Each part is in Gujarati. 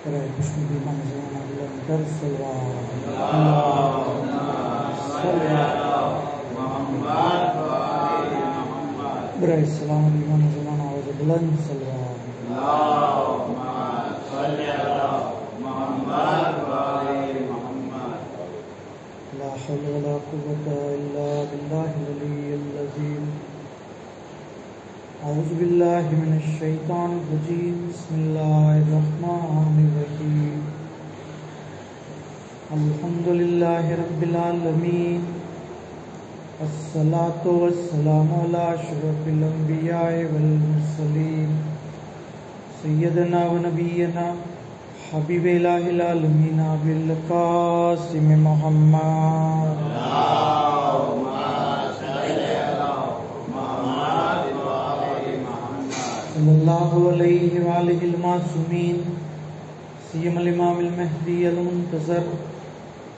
برای خوشنودی منظوران بلندتر صلوات برای سلامتی منظوران آواز بلند صلوات لا حول ولا قوة إلا بالله العلي العظيم. أعوذ بالله من الشيطان الرجيم. بسم الله الرحمن الرحيم. الحمد لله رب العالمين، والصلاة والسلام على أشرف الأنبياء والمرسلين سيدنا ونبينا حبيب إله العالمين أبي القاسم محمد صلى الله عليه وآله المعصومين سيما الإمام المهدي المنتظر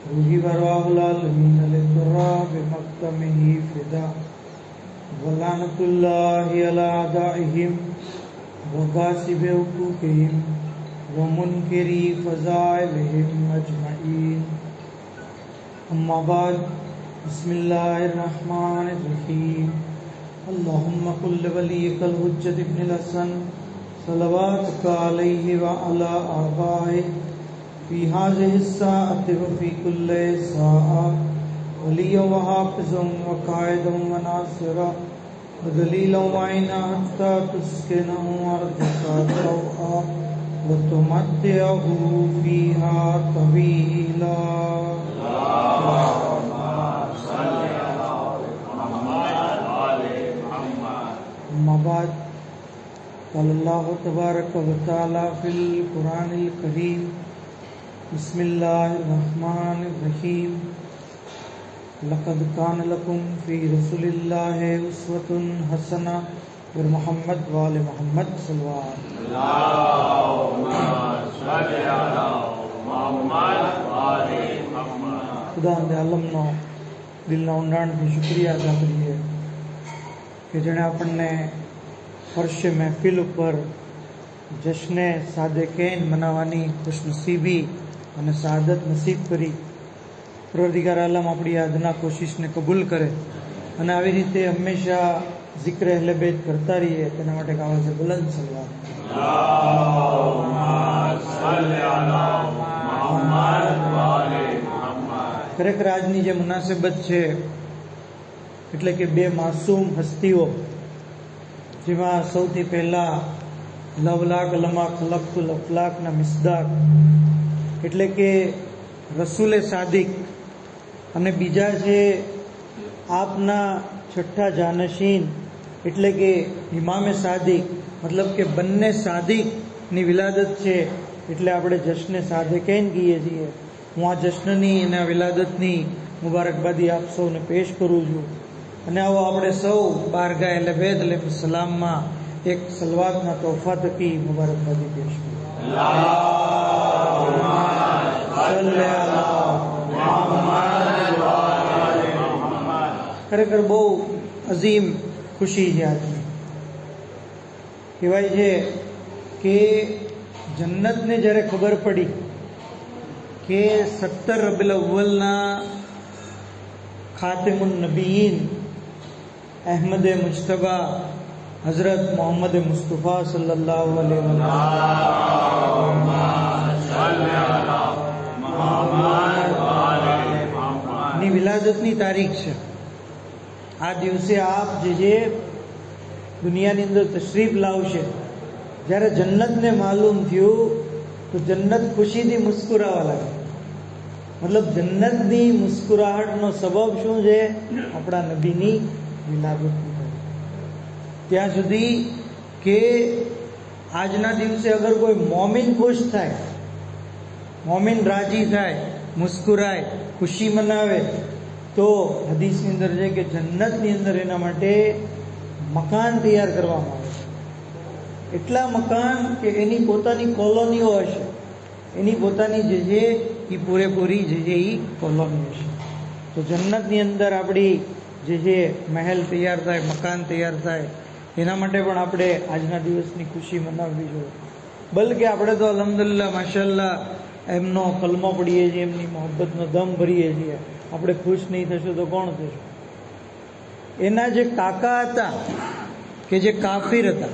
روحي وأرواح العالمين للتراب بمقدمه فدا ولعنة الله على أعدائهم وغاصب حقوقهم ومنكري فضائلهم أجمعين. أما بعد، بسم الله الرحمن الرحيم. اللهم قل لوليك الحجة ابن الحسن صلواتك عليه وعلى آبائه في هذه الساعة وفي كل ساعة وليا وحافظا وقائدا وناصرا ودليلا وعينا حتى تسكنه أرضك طوعا وتمتعه فيها طويلا. أما بعد، قال الله تبارك وتعالى في القرآن الكريم: بسم الله الرحمن الرحيم. لقد كان لكم في رسول الله أسوة حسنة محمد وآل محمد صلى الله عليه وسلم. खुदा ने आलमનો દિલના ઊંડાણથી શુક્રિયા અદા કરીએ કે જેણે આપણને ફર્શ મહેફિલ ઉપર જશ્ને સાદેકૈન મનાવવાની ખુશનસીબી અને સાદત નસીબ કરી. પરવરદિગાર આલમ આપણી આજના કોશિશને કબૂલ કરે અને આવી રીતે હંમેશા ઝિક્ર અહલે બેત કરતા રહીએ, તેના માટે આવાજ બુલંદ સલવાત. ખરેખર આજની જે મુનાસબત છે, એટલે કે બે માસૂમ હસ્તીઓ, જેમાં સૌથી પહેલા લવલાક લમા ખલકતુલ અફલાકના મિસ્દાક એટલે કે રસૂલે સાદિક, અને બીજા છે આપના છઠ્ઠા જાનશીન એટલે કે ઇમામે સાદિક, મતલબ કે બંને સાદિકની વિલાદત છે, એટલે આપણે જશ્ને સાદેકૈન કહીએ છીએ. હું આ જશ્નની અને આ વિલાદતની મુબારકબાદી આપ સૌને પેશ કરું છું. અને આવો આપણે સૌ બારગાહ અહલે બેત અલૈહિસ્સલામમાં એક સલવાતના તોહફા થકી મુબારકબાદી પેશ કરું. ખરેખર બહુ અઝીમ ખુશી છે આજની. કહેવાય છે કે જન્નતને જ્યારે ખબર પડી કે 17 રબીઉલ અવ્વલના ખાતિમુન નબીયીન અહેમદ મુજતબા હઝરત મોહમ્મદ મુસ્તફા સલ્લલ્લાહુ અલૈહિ વસલ્લમ ની વિલાદતની તારીખ છે. આ દિવસે આપ જે દુનિયાની અંદર તશરીફ લાવશે, જ્યારે જન્નતને માલુમ થયું તો જન્નત ખુશીથી મુસ્કુરાવા લાગે. મતલબ જન્નતની મુસ્કુરાહટનો સબબ શું છે? આપણા નબીની વિલાદતની. ત્યાં સુધી કે આજના દિવસે અગર કોઈ મોમિન ખુશ થાય, મોમિન રાજી થાય, મુસ્કુરાય, ખુશી મનાવે, તો હદીસની અંદર છે કે જન્નતની અંદર એના માટે મકાન તૈયાર કરવામાં આવે છે. એટલા મકાન કે એની પોતાની કોલોનીઓ હશે, એની પોતાની જે છે એ પૂરેપૂરી જે છે એ કોલોની હશે. તો જન્નતની અંદર આપણી જે છે મહેલ તૈયાર થાય, મકાન તૈયાર થાય, એના માટે પણ આપણે આજના દિવસની ખુશી મનાવવી જોઈએ. બલકે આપણે તો અલ્હમ્દુલિલ્લાહ માશાઅલ્લાહ એમનો કલમો પડીએ છીએ, એમની મોહબ્બતનો દમ ભરીએ છીએ. આપણે ખુશ નહીં થશું તો કોણ થશું? એના જે કાકા હતા કે જે કાફિર હતા,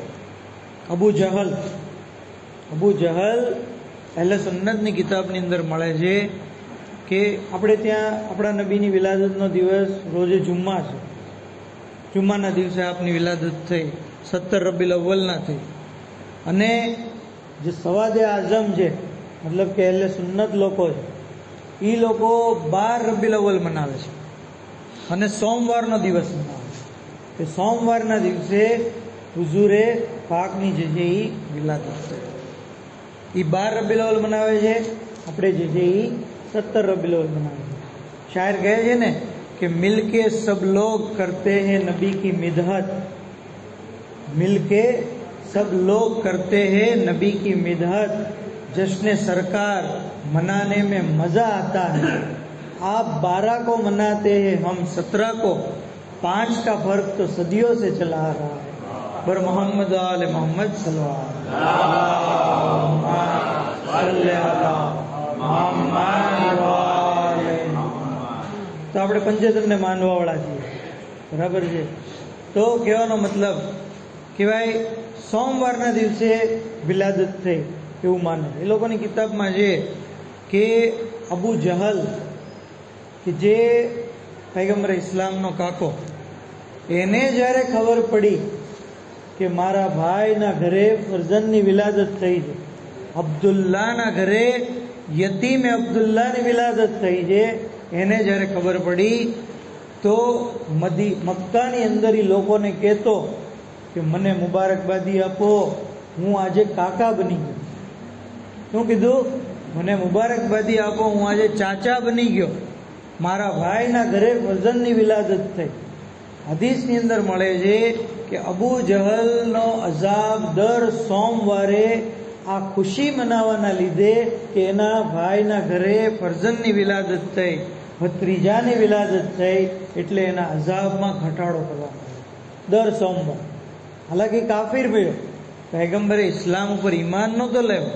અબુ જહલ અહેલે સુન્નતની કિતાબની અંદર મળે છે કે આપણે ત્યાં આપણા નબીની વિલાદતનો દિવસ રોજે જુમ્મા છે. જુમ્માના દિવસે આપની વિલાદત થઈ, 17 રબીઉલ અવ્વલના થઈ. અને જે સવાદે આઝમ છે, મતલબ કે અહેલે સુન્નત લોકો છે, એ લોકો 12 રબીઉલ અવ્વલ મનાવે છે અને સોમવારનો દિવસ મનાવે છે. કે સોમવારના દિવસે હુઝુરે પાકની જે છે એ વિલાદત થઈ. એ 12 રબીઉલ અવ્વલ મનાવે છે, આપણે જે છે એ 17 રબીઉલ અવ્વલ મનાવે છે. શાયર કહે છે ને कि मिलके सब लोग करते हैं नबी की मिदहत, मिलके सब लोग करते हैं नबी की मिदहत, जश्न सरकार मनाने में मजा आता है. आप 12 को मनाते हैं, हम 17 को, 5 का फर्क तो सदियों से चला रहा है. बर मोहम्मद आले मोहम्मद सल्लल्लाहु તો આપણે પંચોતેરને માનવાવાળા છીએ, બરાબર છે. તો કહેવાનો મતલબ કે ભાઈ સોમવારના દિવસે વિલાદત થઈ એવું માને. એ લોકોની કિતાબમાં છે કે અબુ જહલ કે જે પૈગંબર ઇસ્લામનો કાકો, એને જ્યારે ખબર પડી કે મારા ભાઈના ઘરે ફરજનની વિલાદત થઈ છે, અબ્દુલ્લાના ઘરે યતીમ અબ્દુલ્લાની વિલાદત થઈ છે, એને જ્યારે ખબર પડી તો મક્કાની અંદર એ લોકોને કહેતો કે મને મુબારકબાદી આપો, હું આજે કાકા બની ગયો. શું કીધું? મને મુબારકબાદી આપો, હું આજે ચાચા બની ગયો, મારા ભાઈના ઘરે ફરજનની વિલાદત થઈ. હદીસની અંદર મળે છે કે અબુ જહલનો અઝાબ દર સોમવારે આ ખુશી મનાવવાના લીધે કે એના ભાઈના ઘરે ફરજનની વિલાદત થઈ, ભત્રીજાની વિલાદત થઈ, એટલે એના અઝાબમાં ઘટાડો કરવામાં આવ્યો દર સોમવાર. હાલાકી કાફિર ભયો, પૈગંબરે ઇસ્લામ ઉપર ઈમાન નહોતો લેવો,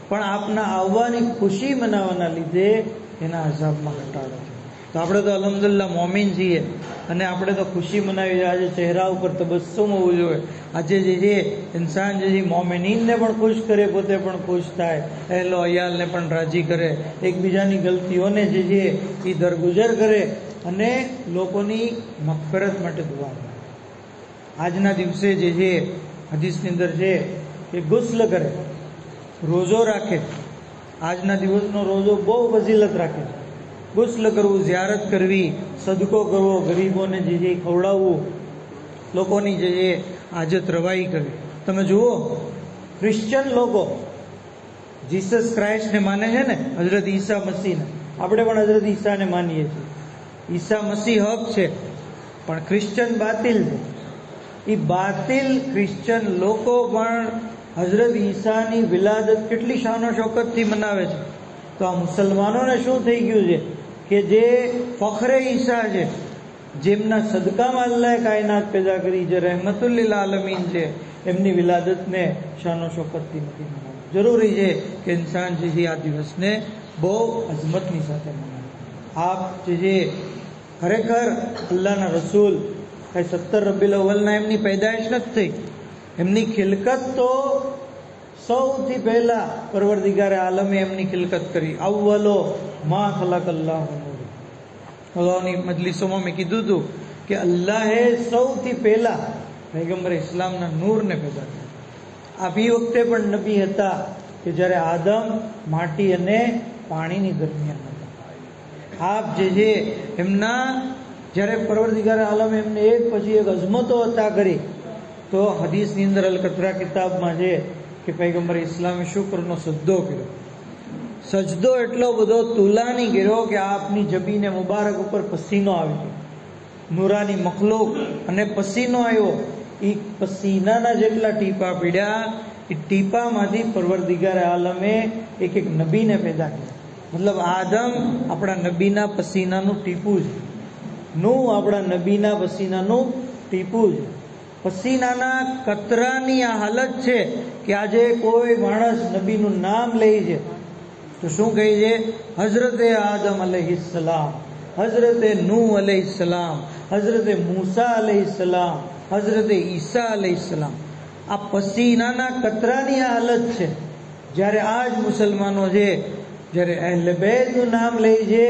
પણ આપના આવવાની ખુશી મનાવવાના લીધે એના અઝાબમાં ઘટાડો થયો. તો આપણે તો અલ્હમ્દુલિલ્લાહ મોમીન છીએ અને આપણે તો ખુશી મનાવી. આજે ચહેરા ઉપર તબસ્સુમ હોવું જોઈએ. આજે જે છે ઇન્સાન જે છે મોમિનીનને પણ ખુશ કરે, પોતે પણ ખુશ થાય, અહેલો અયાલને પણ રાજી કરે, એકબીજાની ગલતીઓને જે છે એ દરગુજર કરે અને લોકોની મગફરત માટે દુઆ કરે. આજના દિવસે જે છે હદીસની અંદર છે કે ગુસ્લ કરે, રોજો રાખે. આજના દિવસનો રોજો બહુ ફજીલત રાખે છે. ગુસ્લ કરવું, ઝિયારત કરવી, સદકો કરવો, ગરીબોને જે છે ખવડાવવું, લોકોની જે છે હાજત રવાઈ કરવી. તમે જુઓ ક્રિશ્ચન લોકો જીસસ ક્રાઇસ્ટને માને છે ને, હજરત ઈસા મસીહને. આપણે પણ હજરત ઈસાને માનીએ છીએ. ઈસા મસીહ હક છે પણ ક્રિશ્ચન બાતિલ છે. એ બાતિલ ક્રિશ્ચન લોકો પણ હજરત ઈસાની વિલાદત કેટલી શાનો શોકતથી મનાવે છે. તો આ મુસલમાનોને શું થઈ ગયું છે કે જે ફખરે ઈસા છે, જેમના સદકામાં અલ્લાહ કાયનાત પેદા કરી, જે રહેમતુલ લીલ આલમીન છે, એમની વિલાદતને શાનો શોકતથી નથી મનાવવી. જરૂરી છે કે ઇન્સાન જે છે આ દિવસને બહુ અઝમતની સાથે મનાવે. આપ જે છે ખરેખર અલ્લાહના રસૂલ કઈ 17 રબીઉલ અવ્વલના એમની પેદાઈશ નથી થઈ. એમની ખિલકત તો સૌથી પહેલા પરવરદિગારે આલમે એમની ખિલકત કરી. અવ્વલો મા ખલકલ્લાહુ નૂર. અલ્લાહની મજલિસોમાં મેં કીધું હતું કે અલ્લાહે સૌથી પહેલા પૈગંબર ઇસ્લામના નૂરને પેદા કર્યા. આ બી વખતે પણ નબી હતા કે જ્યારે આદમ માટી અને પાણીની દરમિયાન હતા. આપ જે છે એમના જ્યારે પરવરદિગારે આલમે એમને એક પછી એક અઝમતો અતા કરી, તો હદીસની અંદર અલ કતરા કિતાબમાં છે કે પૈગંબર ઇસ્લામે શુક્રનો સજદો કર્યો. સજદો એટલો બધો તુલાની કર્યો કે આપની જબીને મુબારક ઉપર પસીનો આવી ગયો, નૂરાની મખલૂક, અને પસીનો આવ્યો. એ પસીનાના જેટલા ટીપા પીડ્યા, એ ટીપામાંથી પરવરદિગારે આલમે એક એક નબીને પેદા કર્યા. મતલબ આદમ આપણા નબીના પસીનાનું ટીપું છે, નૂહ આપણા નબીના પસીનાનું ટીપું છે. પસીનાના કતરાની આ હાલત છે કે આજે કોઈ માણસ નબીનું નામ લે છે તો શું કહે છે? હઝરતે આદમ અલૈહિસ્સલામ, હઝરતે નૂહ અલૈહિસ્સલામ, હઝરતે મૂસા અલૈહિસ્સલામ, હઝરતે ઈસા અલૈહિસ્સલામ. આ પસીનાના કતરાની આ હાલત છે. જ્યારે આ જ મુસલમાનો છે જ્યારે અહેલે બેતનું નામ લે છે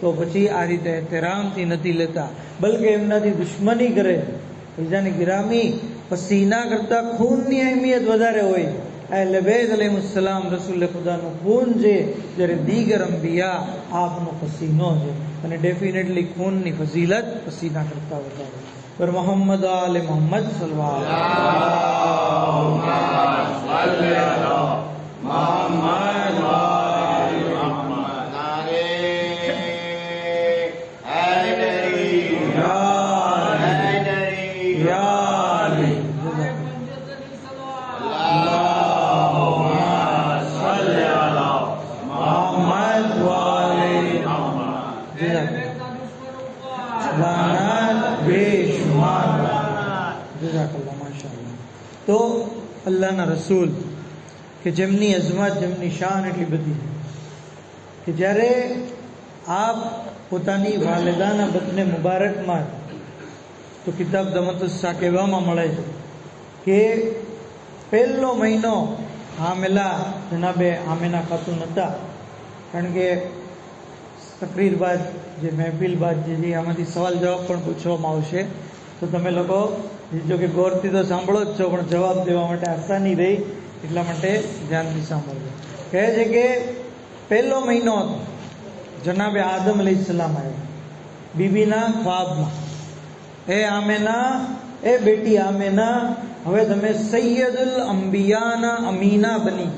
તો પછી આ રીતે એહતરામથી નથી લેતા, બલકે એમનાથી દુશ્મની કરે. બીજાની ગિરામી, પસીના કરતા ખૂનની અહેમિયત વધારે હોય. અહેલે બેત અલૈહિસ્સલામ રસૂલ ખુદાનું ખૂન છે, જ્યારે દીગર અંબિયા આપનો પસીનો છે. અને ડેફિનેટલી ખૂનની ફઝીલત પસીના કરતા વધારે. પર મોહમ્મદ આલે મોહમ્મદ સલ્લલ્લાહુ અલૈહિ તો અલ્લાહના રસૂલ કે જેમની અઝમત, જેમની શાન એટલી બધી કે જ્યારે આપ પોતાની વાલિદાના બતને મુબારકમાં તો કિતાબ દમતુસ્સા કહેવામાં મળે છે કે પહેલો મહિનો હામેલા જનાબે આમેના ખાતું નહોતા. કારણ કે તકરીર બાદ જે મહેફિલ બાદ જે આમાંથી સવાલ જવાબ પણ પૂછવામાં આવશે તો તમે લોકો જો કે ગૌરથી તો સાંભળો જ છો, પણ જવાબ દેવા માટે આસાની રહી એટલા માટે ધ્યાનથી સાંભળજો. કહે છે કે પહેલો મહિનો હતો, જનાબે આદમ અલૈહિસ્સલામ આવ્યા બીબીના ખ્વાબમાં. એ આમેના, એ બેટી આમેના, હવે તમે સૈયદુલ અંબિયાના અમીના બની.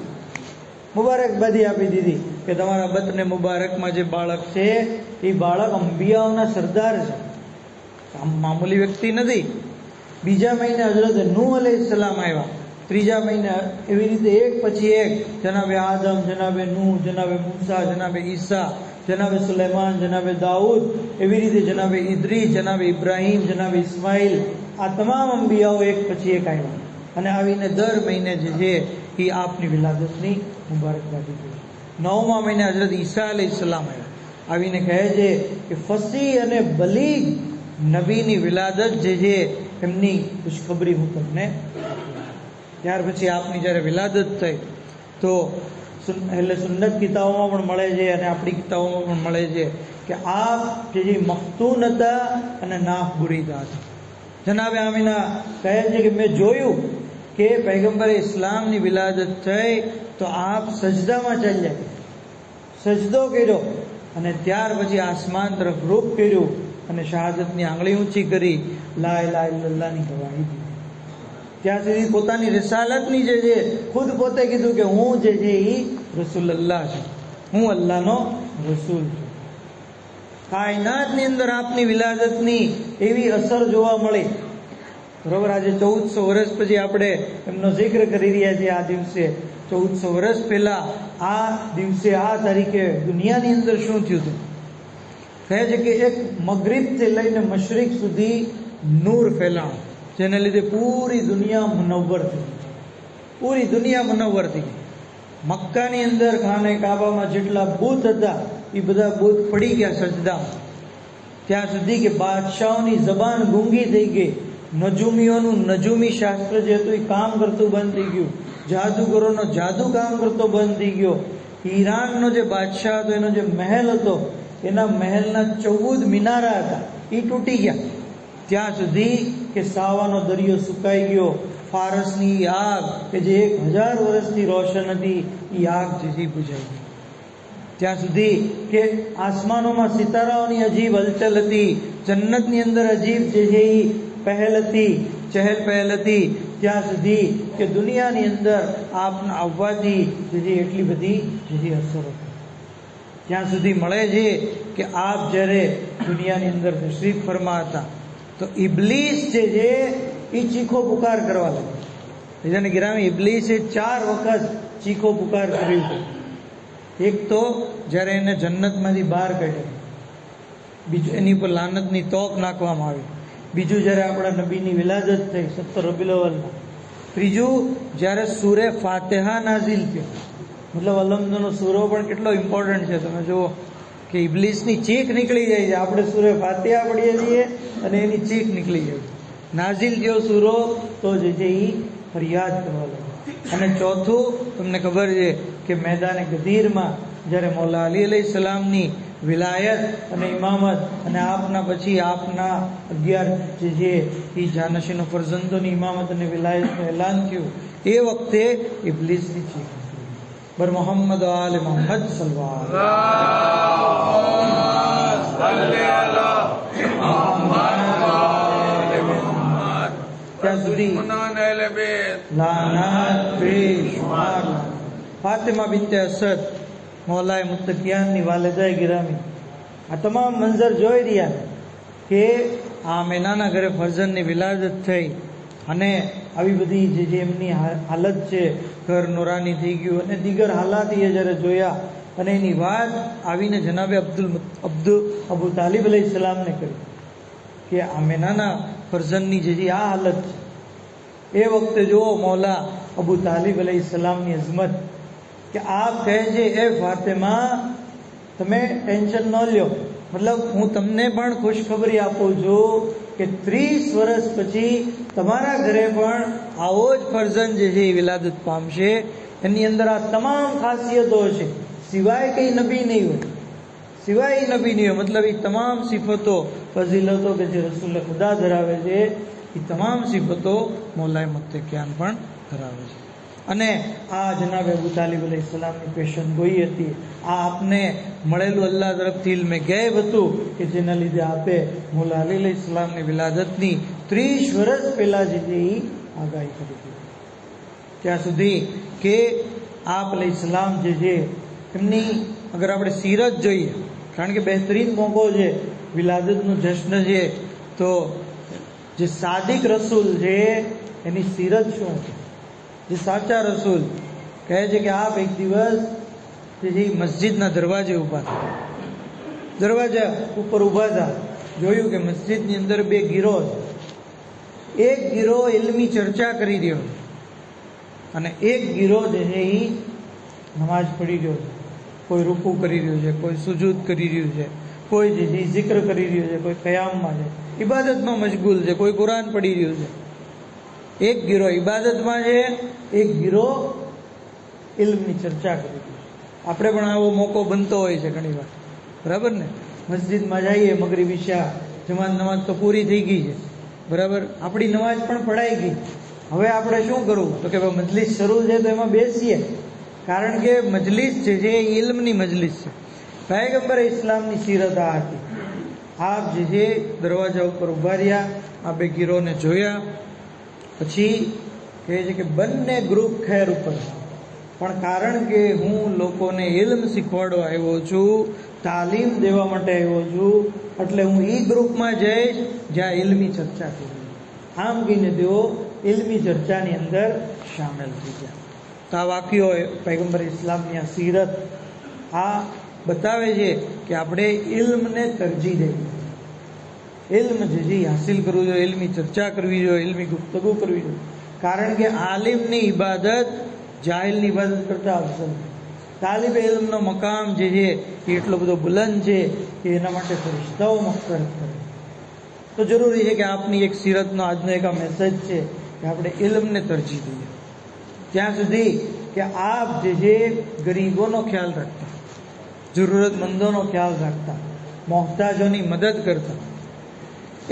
મુબારકબાદી આપી દીધી કે તમારા બતને મુબારકમાં જે બાળક છે એ બાળક અંબિયાઓના સરદાર છે, મામૂલી વ્યક્તિ નથી. બીજા મહિને હઝરત નૂહ અલૈહિસ્સલામ આવ્યા. ત્રીજા મહિને એવી રીતે એક પછી એક જનાબે આદમ, જનાબે નૂહ, જનાબે મૂસા, જનાબે ઈસા, જનાબે સુલેમાન, જનાબે દાઉદ, એવી રીતે જનાબે ઇદ્રીસ, જનાબે ઇબ્રાહીમ, જનાબે ઇસ્માઇલ, આ તમામ અંબિયાઓ એક પછી એક આવ્યા. અને આવીને દર મહિને જે છે એ આપની વિલાદતની મુબારકબાદી છે. 9મા મહિને હઝરત ઈસા અલૈહિસ્સલામ આવ્યા. આવીને કહે છે કે ફસી અને બલીગ નબીની વિલાદત જે છે એમની ખુશખબરી હું તમને. ત્યાર પછી આપની જ્યારે વિલાદત થઈ તો એટલે સુન્નત કિતાબોમાં પણ મળે છે અને આપણી કિતાબોમાં પણ મળે છે કે આપ જે મખ્તૂન હતા અને નાફ બુરીદા હતા. જનાબે આમીના કહે છે કે મેં જોયું કે પૈગંબરે ઇસ્લામની વિલાદત થઈ તો આપ સજદામાં ચાલ્યા, સજદો કર્યો અને ત્યાર પછી આસમાન તરફ રૂખ કર્યું અને શહાદતની આંગળી ઊંચી કરી, લા ઇલાહા ઇલ્લલ્લાહની ગવાહી દીધી. ત્યાં સુધી પોતાની રિસાલતની જે છે ખુદ પોતે કીધું કે હું જે છે એ રસૂલુલ્લાહ છું, હું અલ્લાહનો રસૂલ છું. કાયનાતની અંદર આપની વિલાદતની એવી અસર જોવા મળી. બરોબર, આજે 1400 વર્ષ પછી આપણે એમનો જિક્ર કરી રહ્યા છીએ. આ દિવસે 1400 વર્ષ પહેલા આ દિવસે આ તારીખે દુનિયાની અંદર શું થયું હતું? કહે છે કે એક મગરિબથી લઈને મશરિક સુધી નૂર ફેલાણ, જેને લીધે પૂરી દુનિયા મુનવ્વર થઈ, પૂરી દુનિયા મુનવ્વર થઈ. મક્કાની અંદર ખાને કાબામાં જેટલા બુત હતા એ બધા બુત પડી ગયા સજદામાં. ત્યાં સુધી કે બાદશાહોની જબાન ગૂંગી થઈ ગઈ, નજુમીઓનું નજુમી શાસ્ત્ર જે હતું એ કામ કરતું બંધ થઈ ગયું, જાદુગરોનો જાદુ કામ કરતો બંધ થઈ ગયો. ઈરાનનો જે બાદશાહ હતો એનો જે મહેલ હતો એના મહેલના 14 મિનારા હતા એ તૂટી ગયા. ત્યાં સુધી કે સાવાનો દરિયો સુકાઈ ગયો. ફારસની આગ કે જે 1000 વર્ષથી રોશન હતી એ આગ જે બુઝાઈ ગઈ. ત્યાં સુધી કે આસમાનોમાં સિતારાઓની અજીબ હલચલ હતી, જન્નતની અંદર અજીબ જે છે એ પહેલ હતી, ચહેલ પહેલ હતી. ત્યાં સુધી કે દુનિયાની અંદર આપના આવવાથી જે એટલી બધી જે અસર હતી. ત્યાં સુધી મળે છે કે આપ જ્યારે દુનિયાની અંદર તશરીફ ફરમા હતા તો ઇબલીસ જે છે એ ચીખો પુકાર કરવા લાગ્યો. બીજાને ગિરામી ઇબલીસે 4 વખત ચીખો પુકાર કર્યું છે. એક તો જ્યારે એને જન્નતમાંથી બહાર કાઢ્યો, બીજું એની પર લાનતની તોક નાખવામાં આવી, બીજું જ્યારે આપણા નબીની વિલાદત થઈ 17 રબીઉલ અવ્વલમાં. ત્રીજું જ્યારે સૂરે ફાતિહા નાઝિલ થયો. મતલબ અલહમ્દનો સૂરો પણ કેટલો ઇમ્પોર્ટન્ટ છે. તમે જુઓ કે ઇબ્લીસની ચીખ નીકળી જાય છે. આપણે સૂરે ફાતિહા પડીએ છીએ અને એની ચીખ નીકળી જાય છે. નાઝિલ થયો સૂરો તો જે છે એ ફરિયાદ કરવા લાગ્યો. અને ચોથું તમને ખબર છે કે મેદાને ગદીરમાં જ્યારે મૌલા અલી અલૈહિસ્સલામની વિલાયત અને ઇમામત અને આપના પછી આપના 11 જે છે એ જાનશીનો ફરજંદોની ઇમામત અને વિલાયતનું એલાન થયું, એ વખતે ઇબ્લીસની ચીખ બર મોહમ્મદ આલે મોહમ્મદ સલ્લલ્લાહુ ત્યાં સુધી ફાતિમા બિન્તે અસદ મૌલાએ મુત્તકિયાનની વાલિદાએ ગિરામી આ તમામ મંઝર જોઈ રહ્યા કે આમેનાના ઘરે ફરજંદની વિલાદત થઈ અને આવી બધી જે એમની હાલત છે, ઘર નૂરાની થઈ ગયું અને દીગર હાલાત એ જ્યારે જોયા અને એની વાત આવીને જનાબે અબુ તાલિબ અલૈહિસ્સલામને કરી કે આમેનાના ફરજંદની જે આ હાલત છે. એ વખતે જુઓ મૌલા અબુ તાલિબ અલૈહિસ્સલામની અઝમત કે આપ કહે છે એ ફાતિમા તમે ટેન્શન ન લ્યો, મતલબ હું તમને પણ ખુશખબરી આપું છું કે 30 વર્ષ પછી તમારા ઘરે પણ આવો જ ફરજંદ જે છે એ વિલાદત પામશે. એની અંદર આ તમામ ખાસિયતો હશે, સિવાય કઈ નબી નહીં હોય, સિવાય નબી નહીં હોય. મતલબ એ તમામ સિફતો ફઝીલતો કે જે રસૂલ ખુદા ધરાવે છે એ તમામ સિફતો મૌલાએ મુત્તકિયાન પણ ધરાવે છે. અને આ જનાબે અબુ તાલિબ અલૈહિસ્સલામની પેશન ગોઈ હતી. આ આપને મળેલું અલ્લાહ તરફથી ઇલ્મે ગૈબ હતું કે જેના લીધે આપે મૌલા અલી અલૈહિસ્સલામની વિલાદતની 30 વર્ષ પહેલા જે એ આગાહી કરી હતી. ત્યાં સુધી કે આપ અલૈહિસ્સલામ જે છે એમની અગર આપણે સીરત જોઈએ, કારણ કે બહેતરીન મોકો છે વિલાદતનું જશ્ન છે, તો જે સાદિક રસૂલ છે એની સીરત શું છે? જે સાચા રસૂલ કહે છે કે આપ એક દિવસ જે મસ્જિદના દરવાજે ઊભા હતા, દરવાજા ઉપર ઊભા હતા, જોયું કે મસ્જિદની અંદર 2 ગીરો છે. એક ગીરો ઇલ્મી ચર્ચા કરી રહ્યો અને એક ગીરો જે છે એ નમાઝ પઢી રહ્યો છે. કોઈ રૂકુ કરી રહ્યું છે, કોઈ સુજૂદ કરી રહ્યું છે, કોઈ જે zikr કરી રહ્યું છે, કોઈ કયામમાં છે, ઇબાદતમાં મશગુલ છે, કોઈ કુરાન પઢી રહ્યું છે. એક ગીરો ઇબાદતમાં છે, એક ગીરો ઇલ્મની ચર્ચા કરી રહ્યું છે. આપણે પણ આવો મોકો બનતો હોય છે ઘણી વાર, બરાબર ને? મસ્જિદમાં જઈએ, મગરિબ ઈશા જમાત નમાજ તો પૂરી થઈ ગઈ છે, બરાબર, આપણી નમાજ પણ પઢાઈ ગઈ. હવે આપણે શું કરવું? તો કે ભાઈ મજલિસ શરૂ છે તો એમાં બેસીએ, કારણ કે મજલિસ છે જે ઇલ્મની મજલિસ છે. પયગંબરે ઇસ્લામની સીરત આ હતી. આપ જે છે દરવાજા ઉપર ઉભા રહ્યા, આ 2 ગીરોને જોયા, પછી કહે છે કે બંને ગ્રુપ ખેર ઉપર, પણ કારણ કે હું લોકોને ઇલ્મ શીખવાડવા આવ્યો છું, તાલીમ દેવા માટે આવ્યો છું, એટલે હું એ ગ્રુપમાં જઈશ જ્યાં ઇલ્મી ચર્ચા કરી. આમ કહીને તેઓ ઇલ્મી ચર્ચાની અંદર સામેલ થઈ ગયા. તો આ વાક્યો પયગંબર ઇસ્લામની આ સીરત આ બતાવે છે કે આપણે ઇલ્મને તરજી દેવી, ઇલ્મ જે હાસિલ કરવું જોઈએ, ઇલ્મી ચર્ચા કરવી જોઈએ, ઇલ્મી ગુફ્તગુ કરવી જોઈએ. કારણ કે આલિમની ઇબાદત જાહિલની ઇબાદત કરતા અફઝલ. તાલિબ ઇલ્મનો મકામ જે છે એ એટલો બધો બુલંદ છે કે એના માટે ફરિશ્તાઓ મફરત કરે. તો જરૂરી છે કે આપની એક સીરતનો આજનો એક આ મેસેજ છે કે આપણે ઇલ્મને તરજી દઈએ. ત્યાં સુધી કે આપ જે છે ગરીબોનો ખ્યાલ રાખતા, જરૂરતમંદોનો ખ્યાલ રાખતા, મોહતાજોની મદદ કરતા.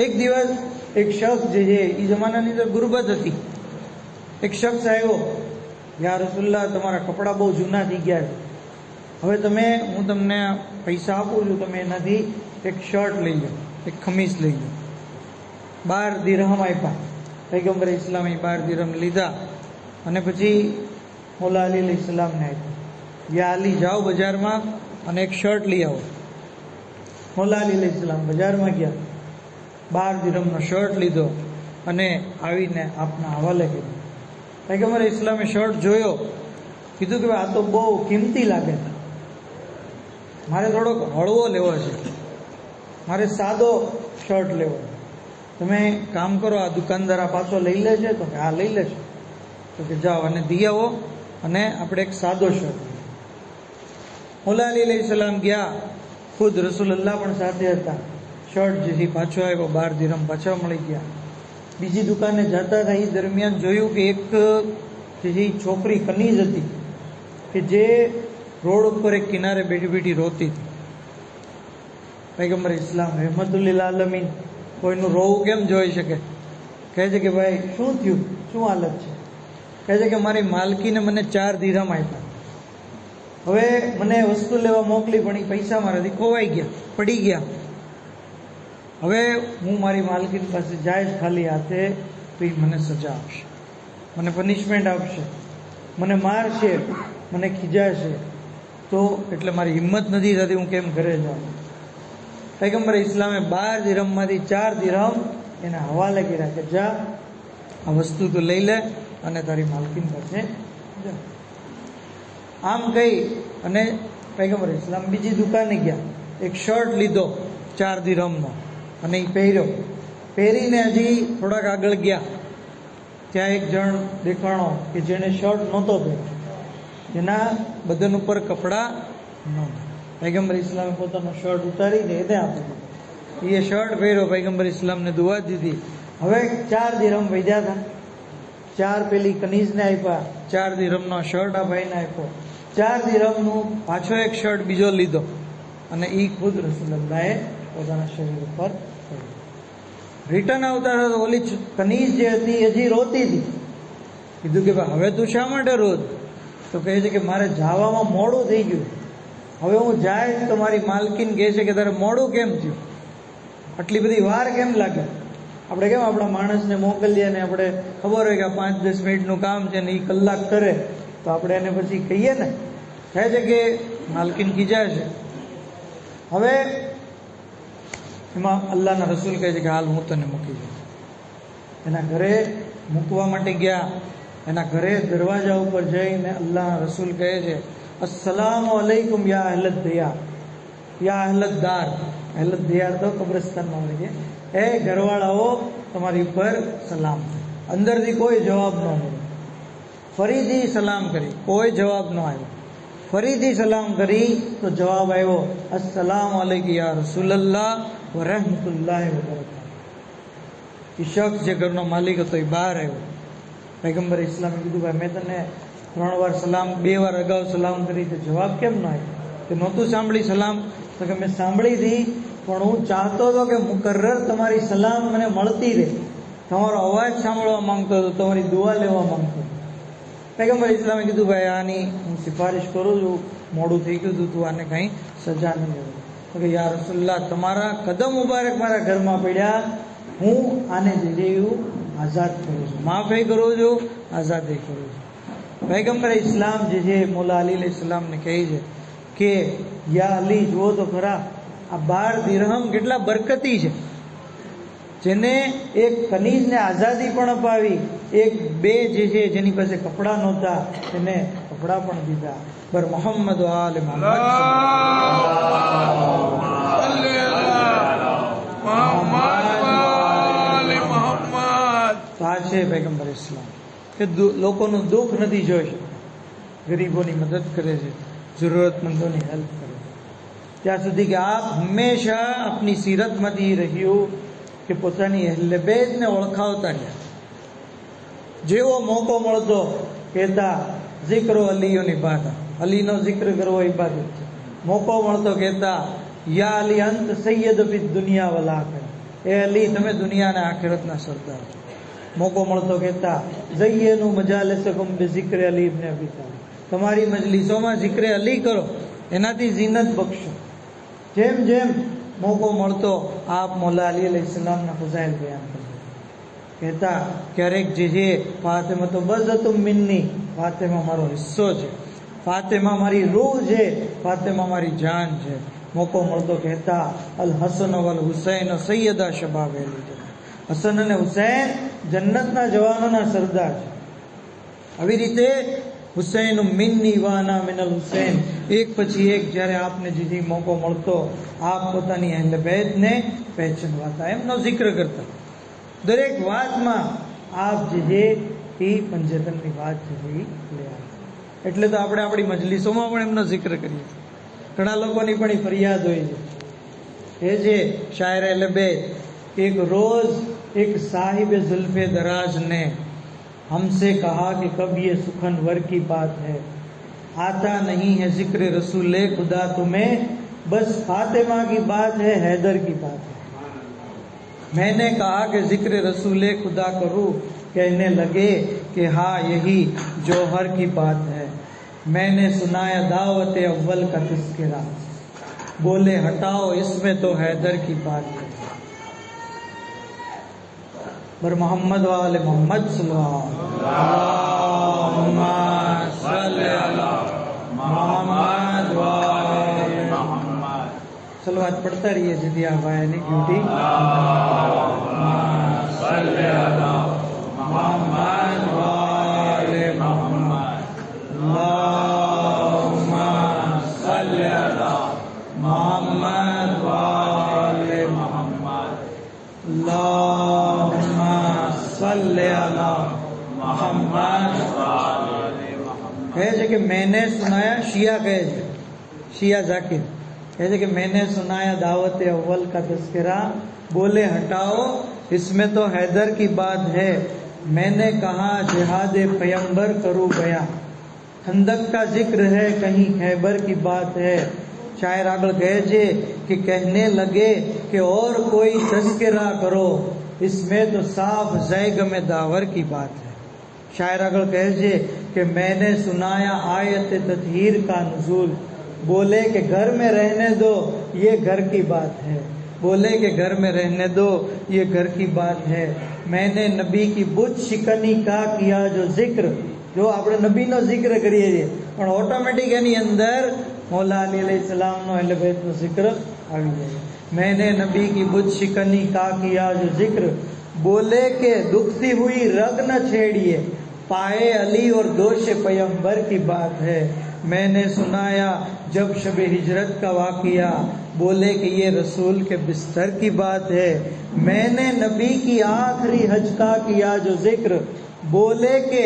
એક દિવસ એક શખ્સ જે છે એ જમાનાની અંદર ગુરબત હતી. એક શખ્સ આવ્યો, યા રસુલ્લાહ તમારા કપડાં બહુ જૂના થઈ ગયા છે, હવે હું તમને પૈસા આપું છું, તમે એનાથી એક શર્ટ લઈ લો, એક ખમીસ લઈ લો. 12 દિરહમ આપ્યા. પયગંબર ઇસ્લામે 12 દિરહમ લીધા અને પછી મૌલા અલી અલૈહિસ્સલામને આપ્યા. યા અલી જાઓ બજારમાં અને એક શર્ટ લઈ આવો. મૌલા અલી અલૈહિસ્સલામ બજારમાં ગયા, 12 દિરહમનો શર્ટ લીધો અને આવીને આપના હવાલે કર્યો. પયગંબર ઇસ્લામે શર્ટ જોયો, કીધું કે આ તો બહુ કિંમતી લાગે છે, મારે થોડોક હળવો લેવો છે, મારે સાદો શર્ટ લેવો. તમે કામ કરો, આ દુકાનદાર આ પાછો લઈ લે છે? તો કે હા લઈ લેશે. તો કે જાઓ અને દી આવો અને આપણે એક સાદો શર્ટ. મોલા અલી અલૈહિસ્સલામ ગયા, ખુદ રસૂલુલ્લાહ પણ સાથે હતા. શર્ટ જેથી પાછો આવ્યો, 12 દિરહમ પાછા મળી ગયા. બીજી દુકાને જતા હતા એ દરમિયાન જોયું કે એક જે છોકરી કનીઝ હતી કે જે રોડ ઉપર એક કિનારે બેઠી બેઠી રોતી હતી. પૈગંબર ઇસ્લામ રહેમતુલ્લિલ આલમીન કોઈનું રોવું કેમ જોઈ શકે? કહે છે કે ભાઈ શું થયું, શું હાલત છે? કહે છે કે મારી માલકીને મને 4 દિરહમ આપ્યા. હવે મને વસ્તુ લેવા મોકલી પણ એ પૈસા મારાથી ખોવાઈ ગયા, પડી ગયા. હવે હું મારી માલકીન પાસે જઈશ ખાલી હાથે તો એ મને સજા આપશે, મને પનિશમેન્ટ આપશે, મને મારશે, મને ખીજાશે. તો એટલે મારી હિંમત નથી થતી, હું કેમ ઘરે જાઉં? પૈગંબર ઇસ્લામે 12 દિરહમમાંથી 4 દિરહમ એને હવાલે કર્યા કે જા આ વસ્તુ તું લઈ લે અને તારી માલકીન પાસે જા. આમ કહી અને પૈગંબર ઇસ્લામ બીજી દુકાને ગયા, એક શર્ટ લીધો 4 દિરહમનો અને એ પહેર્યો. પહેરીને હજી થોડાક આગળ ગયા, ત્યાં એક જણ દેખાણો કે જેને શર્ટ નહોતો પહેર્યો, જેના બદન ઉપર કપડાં નહોતા. પૈગંબર ઇસ્લામે પોતાનો શર્ટ ઉતારીને એને આપી દીધો. એ શર્ટ પહેર્યો, પૈગંબર ઇસ્લામને દુઆ દીધી. હવે 4 દિરહમ વધ્યા હતા, 4 પેલી કનીઝને આપ્યા, 4 દિરહમનો શર્ટ આ ભાઈને આપ્યો, 4 દિરહમનું પાછો એક શર્ટ બીજો લીધો અને એ ખુદ રસૂલુલ્લાહે પોતાના શરીર ઉપર કર્યું. રિટર્ન આવતા હતા તો ઓલી કનીઝ જે હતી હજી રોતી હતી. કીધું કે ભાઈ હવે તું શા માટે રોજ? તો કહે છે કે મારે જવામાં મોડું થઈ ગયું, હવે હું જાય તો મારી માલકીન કહે છે કે તારે મોડું કેમ થયું, આટલી બધી વાર કેમ લાગે? આપણે કેમ આપણા માણસને મોકલીએ ને આપણે ખબર હોય કે આ 5-10 મિનિટનું કામ છે ને એ કલાક કરે તો આપણે એને પછી કહીએ ને. કહે છે કે માલકીન ખીજાય છે. હવે એમાં અલ્લાહના રસૂલ કહે છે કે હાલ હું તને મૂકી જાઉં. એના ઘરે મૂકવા માટે ગયા. એના ઘરે દરવાજા ઉપર જઈને અલ્લાહના રસૂલ કહે છે અસ્સલામુ અલૈકુમ યા અહલદ દિયાર, યા અહલદ દાર. અહલદ દિયાર તો કબ્રસ્તાનમાં હોય છે. એ ઘરવાળાઓ તમારી ઉપર સલામ. અંદરથી કોઈ જવાબ ન મળ્યો. ફરીથી સલામ કરી, કોઈ જવાબ ન આવ્યો. ફરીથી સલામ કરી તો જવાબ આવ્યો અસ્સલામુ અલૈકુમ યા રસૂલલ્લાહ વ રહેમતુલ્લાહિ વ બરકાતુહુ. એ શખ્સ જે ઘરનો માલિક હતો એ બહાર આવ્યો. પૈગંબર ઇસ્લામે કીધું ભાઈ મેં તને 3 વાર સલામ, 2 વાર અગાઉ સલામ કરી તો જવાબ કેમ ન આવ્યો? તે નહોતું સાંભળી સલામ? તો કે મેં સાંભળી હતી પણ હું ચાહતો હતો કે મુકર્રર તમારી સલામ મને મળતી રહે, તમારો અવાજ સાંભળવા માંગતો હતો, તમારી દુઆ લેવા માંગતો હતો. પૈગંબર ઇસ્લામે કીધું ભાઈ આની હું સિફારિશ કરું છું, મોડું થઈ ગયું હતું, તું આને કંઈ સજા નહીં દેવું. તો કે યા રસૂલલ્લાહ તમારા કદમ મુબારક મારા ઘરમાં પડ્યા, હું આને જે એવું આઝાદ કરું છું, માફી કરું છું, આઝાદી કરું છું. પૈગંબર ઇસ્લામ જે છે મોલા અલી અલૈહિસ્સલામને કહે છે કે યા અલી જુઓ તો ખરા આ 12 દિરહમ કેટલા બરકતી છે, જેને એક કનીઝને આઝાદી પણ અપાવી, એક બે જે છે જેની પાસે કપડાં નહોતા તેને કપડાં પણ દીધા. બર મોહમ્મદ આલે મોહમ્મદ તો આ છે પૈગંબર ઇસ્લામ કે લોકોનું દુઃખ નથી જોઈ શકતા, ગરીબોની મદદ કરે છે, જરૂરતમંદોની હેલ્પ કરે છે. ત્યાં સુધી કે આપ હંમેશા આપની સીરતમાંથી રહ્યું કે પોતાની અહેલે બેતને ઓળખાવતા રહ્યા. જેવો મોકો મળતો કહેતા ઝિક્રો અલીઓની બાધા, અલીનો જિક્ર કરવો ઇબાદત છે. મોકો મળતો કહેતા યા અલી અંત સૈયદ ફિદ દુનિયા વલ આખિરત, એ અલી તમે દુનિયા અને આખિરતના સરદાર છો. મોકો મળતો કહેતા ઝય્યનુ મજાલિસકુમ બિઝિક્ર અલી ઇબ્ન અબી તાલિબ, તમારી મજલિસોમાં જિક્ર અલી કરો, એનાથી ઝીનત બક્ષો. જેમ જેમ મોકો મળતો આપ મોલા અલી અલૈહિસ્સલામના ફઝાઇલ બયાન કરતા. કહેતા ક્યારેક જે છે ફાતિમા તો બઝતુમ મિન્ની, ફાતિમા મારો હિસ્સો છે, ફાતિમા મારી રૂહ છે, ફાતિમા મારી જાન છે. મોકો મળતો કહેતા અલ હસન વલ હુસૈન સૈયદા શબાબ અલી, હસન અને હુસૈન જન્નતના જવાનોના સરદાર છે. આવી રીતે હુસૈન મિન્ની વાના મિનલ હુસૈન, એક પછી એક જ્યારે આપને જે મોકો મળતો આપ પોતાની અહેલે બેતને પહેચાનવાતા, એમનો જિક્ર કરતા. દરેક વાતમાં આપ જે એ પંચતનની વાત છે એ લે આવે. એટલે તો આપણે આપણી મજલિસોમાં પણ એમનો જિક્ર કરીએ. ઘણા લોકોની પણ એ ફરિયાદ હોય છે. એ જે શાયર લબે એક રોજ એક સાહિબ जुल्फे दराज ने हमसे कहा कि कब ये सुखनवर की बात है, आता नहीं है जिक्र रसूल खुदा तुम्हें, बस फातिमा की बात है, हैदर की बात है. मैंने कहा कि जिक्र रसूल खुदा करूं, कहने लगे कि हाँ यही जौहर की बात है. मैंने सुनाया दावत अव्वल का तस्करा, बोले हटाओ इसमें तो हैदर की बात है. बर मोहम्मद वाले मोहम्मद अल्लाहुम्मा सल्ली अला मोहम्मद वाले मोहम्मद. सलवात पढ़ता रहिए जिदी आप आए नहीं ड्यूटी. सल्ली अला मोहम्मद वाले मोहम्मद. अल्लाहुम्मा सल्ली अला मोहम्मद वाले मोहम्मद. अल्लाहुम्मा सल्ली अला मोहम्मद वाले मोहम्मद. કહે છે કે मैंने सुनाया, शिया કહે છે, शिया जाकिर કહે છે કે मैंने सुनाया दावत अव्वल का तस्करा, बोले हटाओ इसमें तो हैदर की बात है. मैंने कहा जिहाद पैगंबर करूँ गया, खंदक का जिक्र है कहीं खैबर की बात है. शायर આગળ કહે છે कि कहने लगे कि और कोई तस्करा करो, इसमें तो साफ ज़ैग में दावर की बात है. शायर આગળ કહે છે कि मैंने सुनाया आयत ततहीर का नुज़ूल, बोले कि घर में रहने दो ये घर की बात है. बोले कि घर में रहने दो ये घर की बात है. मैंने नबी की बुत शिकनी का किया जो जिक्र, जो આપણે નબીનો જિક્ર કરીએ છીએ પણ ઓટોમેટિક એની અંદર મૌલા અલી अलैहिस्सलामનો અહલે बैतનો જિક્ર આવી જાય. मैंने नबी की बुत शिकनी का किया जो जिक्र, बोले के दुखती हुई रग न छेड़िए, पाए अली और दोष पैगंबर की बात है. मैंने सुनाया जब शब हिजरत का वाकिया, बोले कि ये रसूल के बिस्तर की बात है. मैंने नबी की आखिरी हज का किया जो जिक्र, बोले के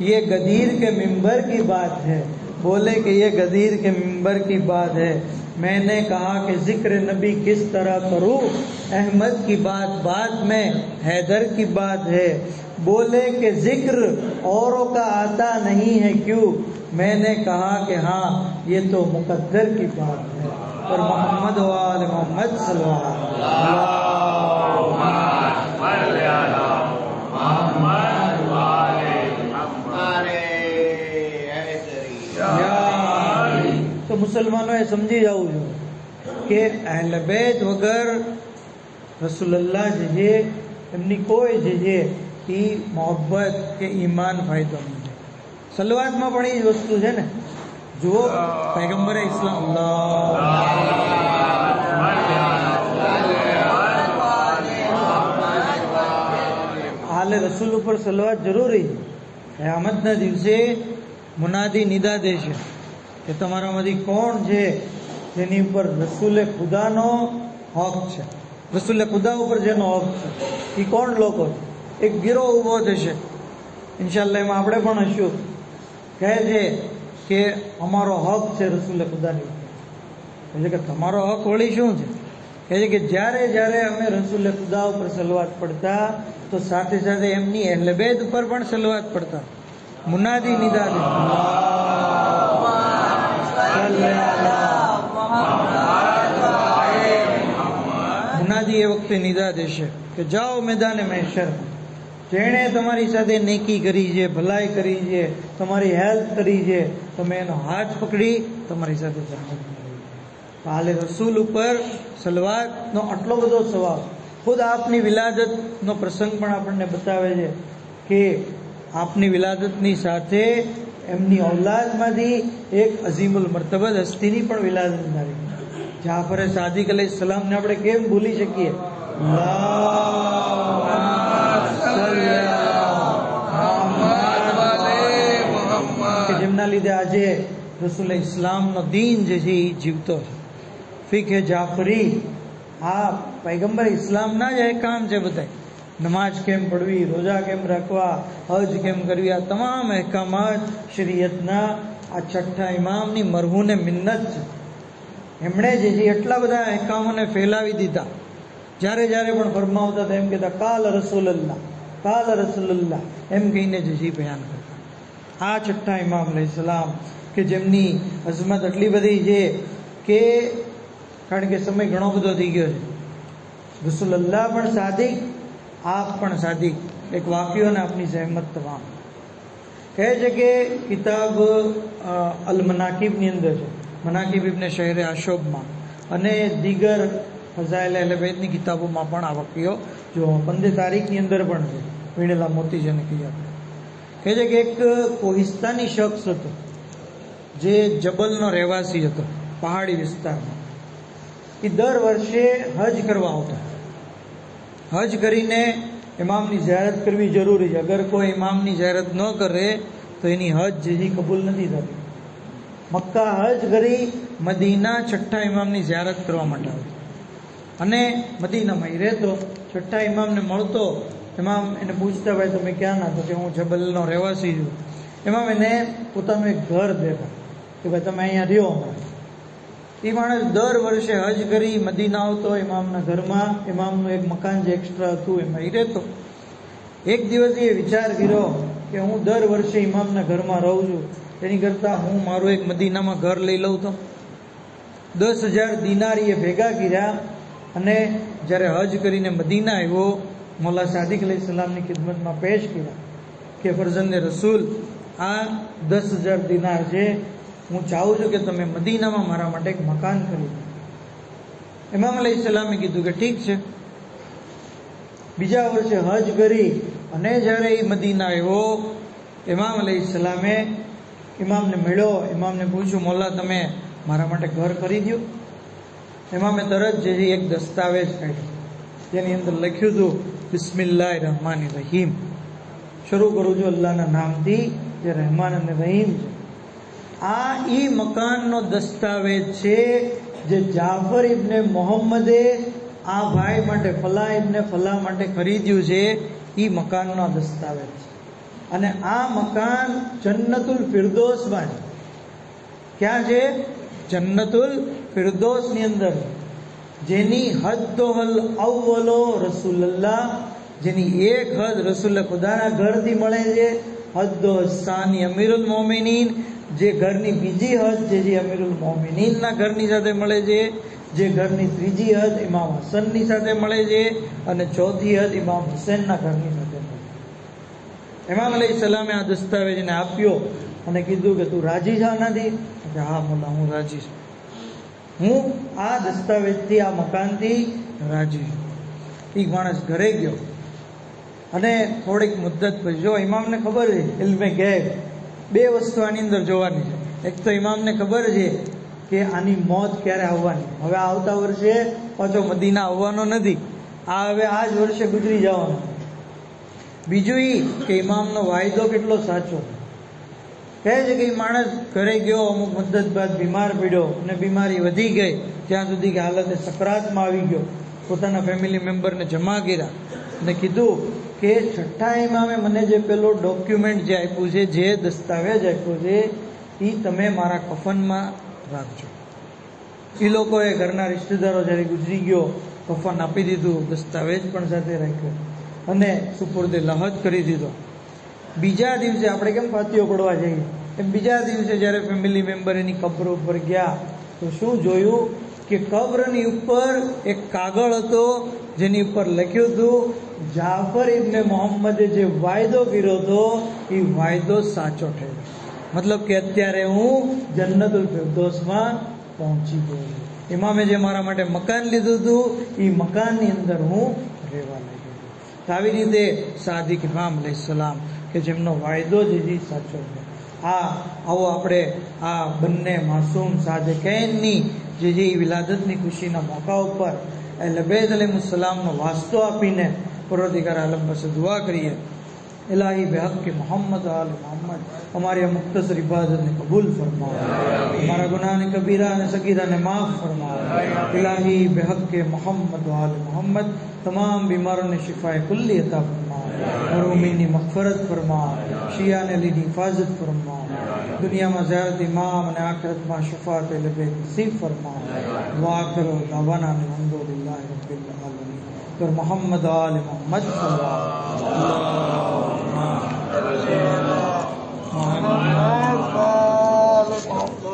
ये गदीर के मिंबर की बात है. बोले कि ये गदीर के मिंबर की बात है. मैंने कहा कि जिक्र नबी किस तरह करूं, अहमद की बात बात में हैदर की बात है. बोले कि जिक्र औरों का आता नहीं है क्यों, मैंने कहा कि हाँ ये तो मुकद्दर की बात है. और मोहम्मद वाले मोहम्मद सल्लल्लाहु अलैहि વસલ્લમ. તો મુસલમાનોએ સમજી જવું જોઈએ કે અહેલે બેત વગર રસૂલુલ્લાહ જે છે એમની કોઈ જે છે એ મોહબ્બત કે ઈમાન ફાયદો નહીં. સલવાતમાં પણ એ જ વસ્તુ છે ને. જુઓ પૈગંબરે ઇસ્લામ હાલે રસૂલ ઉપર સલવાત જરૂરી છે. કયામતના દિવસે મુનાદી નિદા દેશે કે તમારામાંથી કોણ છે જેની ઉપર રસૂલે ખુદાનો હક છે, રસૂલે ખુદા ઉપર જેનો હક છે. એ કોણ લોકો છે? એક ગીરો ઊભો થશે ઇન્શાલ્લાહ, એમાં આપણે પણ હશું. કહે છે કે અમારો હક છે રસૂલે ખુદાની ઉપર. કહે છે કે તમારો હક વળી શું છે? કહે છે કે જ્યારે જ્યારે અમે રસૂલે ખુદા ઉપર સલવાત પડતા તો સાથે સાથે એમની અહેલે બેત ઉપર પણ સલવાત પડતા. મુનાદી નિદા દે, મુનાદી એ વખતે નિદા દેશે કે જાઓ મેદાને મહેશર, જેણે તમારી સાથે નેકી કરી છે, ભલાઈ કરી છે, તમારી હેલ્પ કરી છે, તમે એનો હાથ પકડી તમારી સાથે હાલે રસૂલ ઉપર સલવાતનો આટલો બધો સવાબ. ખુદ આપની વિલાદતનો પ્રસંગ પણ આપણને બતાવે છે કે આપની વિલાદતની સાથે એમની ઔલાદમાંથી એક અઝીમુલ મર્તબત હસ્તીની પણ વિલાદત થઈ. જાફરે સાદિક અલૈહિસ્સલામને આપણે કેમ ભૂલી શકીએ? કે જેમના લીધે આજે રસૂલ ઇસ્લામનો દીન જે છે એ જીવતો છે. ફિક હે જાફરી, આ પૈગંબર ઇસ્લામના જ કામ છે બધા. નમાજ કેમ પઢવી, રોજા કેમ રાખવા, હજ કેમ કરવી, આ તમામ અહેકામાત શરીયતના આ છઠ્ઠા ઇમામની મરહૂને મિન્નત છે. એમણે જે એટલા બધા અહેકામોને ફેલાવી દીધા. જ્યારે જ્યારે પણ ફરમાવતા હતા એમ કહેતા કાલ રસૂલુલ્લાહ એમ કહીને જે બયાન કરતા. આ છઠ્ઠા ઇમામ અલૈહિસ્સલામ કે જેમની અઝમત એટલી બધી છે કે કારણ કે સમય ઘણો બધો થઈ ગયો છે. રસૂલુલ્લાહ પણ સાદિક, આપ પણ સાદિક. એક વાક્યોને આપની સહેમત તમામ કહે છે કે કિતાબ અલ મનાકિબની અંદર છે, મનાકિબ ઇબ્ને શહેર આશોબમાં અને દીગર ફઝાઇલ અહલે બેતની કિતાબોમાં પણ આ વાક્યો જો 15 તારીખની અંદર પણ છે. વીણેલા મોતી જેને કહે છે કે એક કોહિસ્તાની શખ્સ હતો જે જબલનો રહેવાસી હતો, પહાડી વિસ્તારમાં. એ દર વર્ષે હજ કરવા આવતો. હજ કરીને ઇમામની ઝિયારત કરવી જરૂરી છે. અગર કોઈ ઇમામની ઝિયારત ન કરે તો એની હજ જે કબૂલ નથી થતી. મક્કા હજ કરી મદીના છઠ્ઠા ઇમામની ઝિયારત કરવા માટે આવતો અને મદીનામાં એ રહેતો. છઠ્ઠા ઇમામને મળતો. ઇમામ એને પૂછતા, ભાઈ તમે ક્યાં ના? તો કે હું જબલનો રહેવાસી છું. ઇમામ એને પોતાનું એક ઘર દેતા કે ભાઈ તમે અહીંયા રહ્યો. એ માણસ દર વર્ષે હજ કરી મદીના આવતો. ઇમામના ઘરમાં ઇમામનું એક મકાન જે એક્સ્ટ્રા હતું એમાં એ રહેતો. એક દિવસ એ વિચાર કર્યો કે હું દર વર્ષે ઇમામના ઘરમાં રહું છું, એની કરતાં હું મારું એક મદીનામાં ઘર લઈ લઉં. તો 10,000 દિનાર એ ભેગા કર્યા અને જ્યારે હજ કરીને મદીના આવ્યો, મૌલા સાદિક અલૈહિસ્સલામની ખિદમતમાં પેશ કર્યા કે ફરઝંદે રસૂલ, આ 10,000 દિનાર છે, હું ચાહું છું કે તમે મદીનામાં મારા માટે એક મકાન ખરીદો. ઇમામ અલૈહિસ્સલામે કીધું કે ઠીક છે. બીજા વર્ષે હજ કરી અને જ્યારે એ મદીના આવ્યો, ઇમામ અલૈહિસ્સલામે ઇમામને મળ્યો. ઇમામને પૂછ્યું, મૌલા તમે મારા માટે ઘર ખરીદ્યું? ઇમામે તરત જે એક દસ્તાવેજ કાઢ્યો જેની અંદર લખ્યું હતું બિસ્મિલ્લાહિર રહમાનિર રહીમ, શરૂ કરું છું અલ્લાહના નામથી જે રહેમાન અને રહીમ છે. આ ઈ મકાનનો દસ્તાવેજ છે જે જાફર ઇબ્ને મોહમ્મદે આ ભાઈ માટે ફલા ઇબ્ને ફલા માટે ખરીદ્યું છે. ઈ મકાનનો દસ્તાવેજ છે અને આ મકાન જન્નતુલ ફિરદોસમાં છે. ક્યાં છે? જન્નતુલ ફિરદોસની અંદર, જેની હદ્દોહલ અવ્વલો રસૂલુલ્લાહ, જેની એક હદ રસૂલ ખુદાના ઘરથી મળે છે. હદ્દો સાની અમીરુલ મોમિનીન, જે ઘરની બીજી હદ જે અમીરુલ મોમિનીનના ઘરની સાથે મળે છે. જે ઘરની ત્રીજી હદ ઇમામ હસનની સાથે મળે છે અને ચોથી હદ ઇમામ હુસૈનના ઘરની સાથે મળે છે. ઇમામ અલૈહિસ્સલામે આ દસ્તાવેજને આપ્યો અને કીધું કે તું રાજી છે આનાથી? કે હા મોલા, હું રાજી છું. હું આ દસ્તાવેજથી, આ મકાનથી રાજી છું. એ માણસ ઘરે ગયો અને થોડીક મુદ્દત પછી, જો ઇમામને ખબર છે ઇલ્મે ગૈબ, 2 વસ્તુ આની અંદર જોવાની છે. એક તો ઇમામને ખબર છે કે આની મોત ક્યારે આવવાની. હવે આવતા વર્ષે પાછો મદીના આવવાનો નથી, આ હવે આ જ વર્ષે ગુજરી જવાનો. બીજું એ કે ઇમામનો વાયદો કેટલો સાચો. કહે છે કે એ માણસ ઘરે ગયો, અમુક મુદ્દત બાદ બીમાર પડ્યો અને બીમારી વધી ગઈ ત્યાં સુધી કે હાલતે સકરાતમાં આવી ગયો. પોતાના ફેમિલી મેમ્બરને જમા કર્યા અને કીધું કે છઠ્ઠા ઇમામે મને જે પેલો ડોક્યુમેન્ટ જે આપ્યું છે, જે દસ્તાવેજ આપ્યો છે, એ તમે મારા કફનમાં રાખજો. એ લોકોએ ઘરના રિશ્તેદારો જ્યારે ગુજરી ગયો કફન આપી દીધું, દસ્તાવેજ પણ સાથે રાખ્યો અને સુપુર્દે લહદ કરી દીધો. બીજા દિવસે આપણે કેમ ફાતીઓ પડવા જઈએ એમ બીજા દિવસે જ્યારે ફેમિલી મેમ્બર એની કબ્ર ઉપર ગયા તો શું જોયું કે કબ્રની ઉપર એક કાગળ હતો જેની ઉપર લખ્યું હતું જાફર ઇબ્ને મોહમ્મદે જે વાયદો કર્યો હતો એ વાયદો સાચો થયો. મતલબ કે અત્યારે હું જન્નતુલ ફિરદોસમાં પહોંચી ગયો. ઇમામે જે મારા માટે મકાન લીધું હતું એ મકાનની અંદર હું રહેવા લાગ્યો. આવી રીતે સાદિક ઇમામ અલૈહિસ્સલામ કે જેમનો વાયદો જે સાચો છે. આવો આપણે આ બંને માસૂમ સાદિકૈનની જે વિલાદતની ખુશીના મોકા ઉપર અહલે બેત અલૈહિસ્સલામનો વાસ્તો આપીને પરવરદિગાર આલમ પાસે દુઆ કરીએ इलाही बेहक के मोहम्मद आल मोहम्मद हमारे मुख्तसर इबादत ने कबूल फरमा, हमारा गुनाह ने कबीरा ने सगीरा ने माफ़ फरमा। इलाही बेहक के मोहम्मद आल मोहम्मद तमाम बीमारों ने शिफाए कुल्ली अता फरमा, मरूमीनी मग़फ़रत फरमा, शिया ने ली हिफाजत फरमा, दुनिया में ज़ियारत इमाम ने आखिरत में शफ़ाअत लबे नसीब फरमा। वाखिर दावाना अल्हम्दुलिल्लाहि रब्बिल आलमीन। और मोहम्मद आल मोहम्मद सल्लल्लाहु अलैहि वसल्लम।